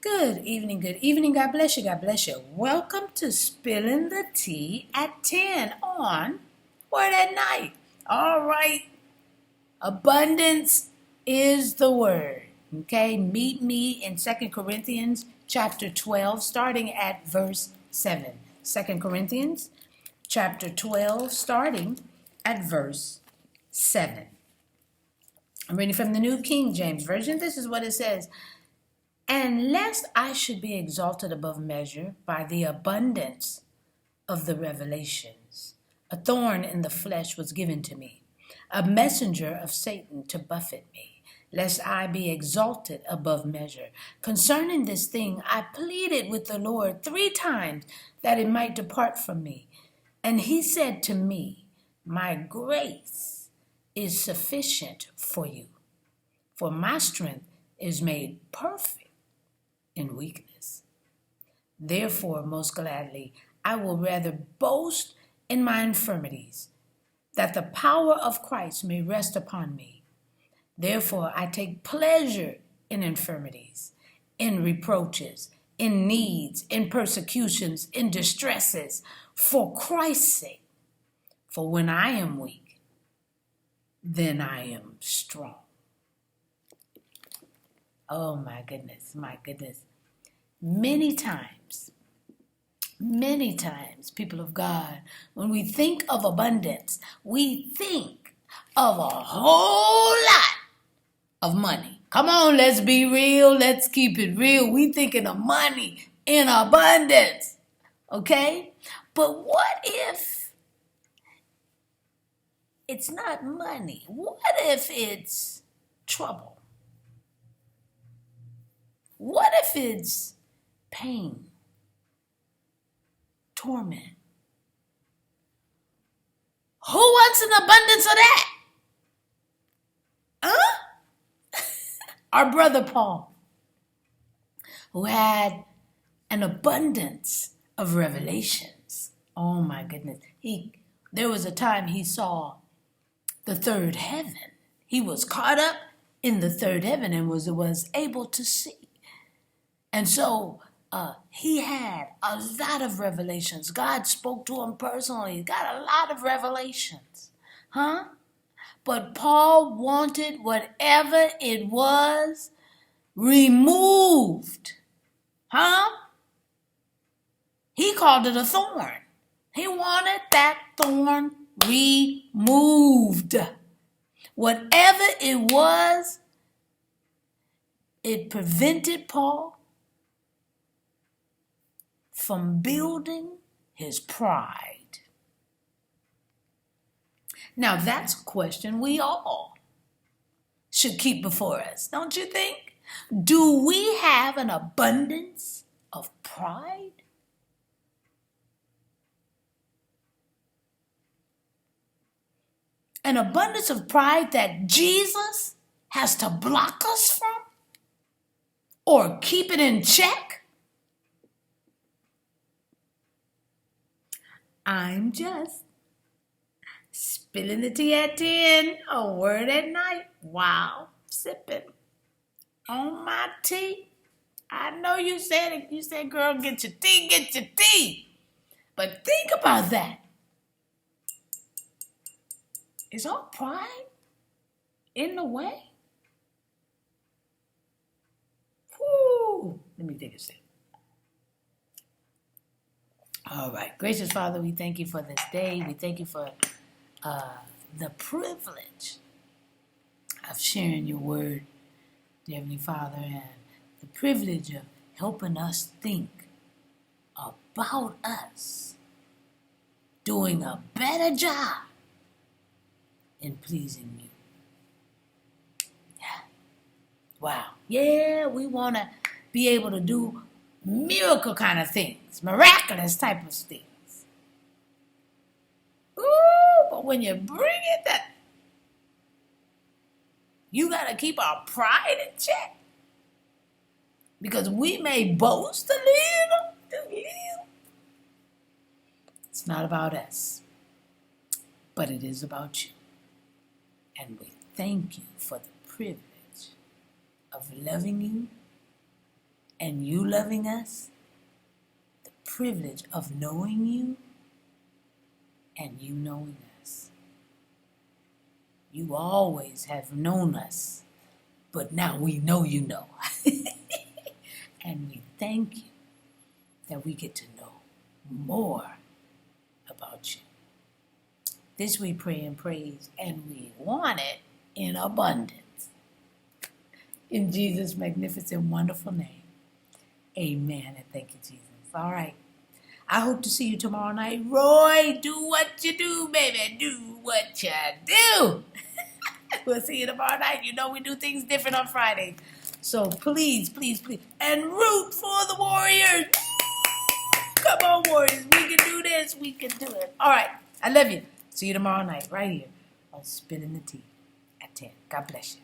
Good evening, good evening. God bless you, God bless you. Welcome to Spilling the Tea at 10 on Word at Night. All right, abundance is the word. Okay, meet me in 2 Corinthians chapter 12, starting at verse 7. 2 Corinthians chapter 12, starting at verse 7. I'm reading from the New King James Version. This is what it says. And lest I should be exalted above measure by the abundance of the revelations, a thorn in the flesh was given to me, a messenger of Satan to buffet me, lest I be exalted above measure. Concerning this thing, I pleaded with the Lord 3 times that it might depart from me. And he said to me, my grace is sufficient for you, for my strength is made perfect in weakness. Therefore, most gladly, I will rather boast in my infirmities, that the power of Christ may rest upon me. Therefore, I take pleasure in infirmities, in reproaches, in needs, in persecutions, in distresses, for Christ's sake. For when I am weak, then I am strong. Oh my goodness, my goodness. Many times, people of God, when we think of abundance, we think of a whole lot of money. Come on, let's be real. Let's keep it real. We thinking of money in abundance, okay? But what if it's not money? What if it's trouble? What if it's pain, torment? Who wants an abundance of that? Our brother Paul, who had an abundance of revelations. Oh my goodness. There was a time he saw the third heaven. He was caught up in the third heaven and was able to see. And so he had a lot of revelations. God spoke to him personally. He got a lot of revelations. But Paul wanted whatever it was removed. He called it a thorn. He wanted that thorn removed. Whatever it was, it prevented Paul from building his pride. Now that's a question we all should keep before us, don't you think? Do we have an abundance of pride? An abundance of pride that Jesus has to block us from or keep it in check? I'm just spilling the tea at 10, a word at night. Wow, sipping on my tea. I know you said it. You said, girl, get your tea, get your tea. But think about that. Is our pride in the way? Whew. Let me take a sip. All right. Gracious Father, we thank you for this day. We thank you for the privilege of sharing your word, dear Heavenly Father, and the privilege of helping us think about us doing a better job in pleasing you. Yeah. Wow. Yeah, we want to be able to do miracle kind of things, miraculous type of things. Ooh, but when you bring it that, you got to keep our pride in check. Because we may boast a little. It's not about us, but it is about you. And we thank you for the privilege of loving you and you loving us, the privilege of knowing you and you knowing us. You always have known us, but now we know you know. And we thank you that we get to know more about you. This we pray and praise, and we want it in abundance. In Jesus' magnificent, wonderful name. Amen, and thank you, Jesus. All right. I hope to see you tomorrow night. Roy, do what you do, baby. Do what you do. We'll see you tomorrow night. You know we do things different on Fridays. So please, please, please. And root for the Warriors. Come on, Warriors. We can do this. We can do it. All right. I love you. See you tomorrow night right here on Spinning the Tea at 10. God bless you.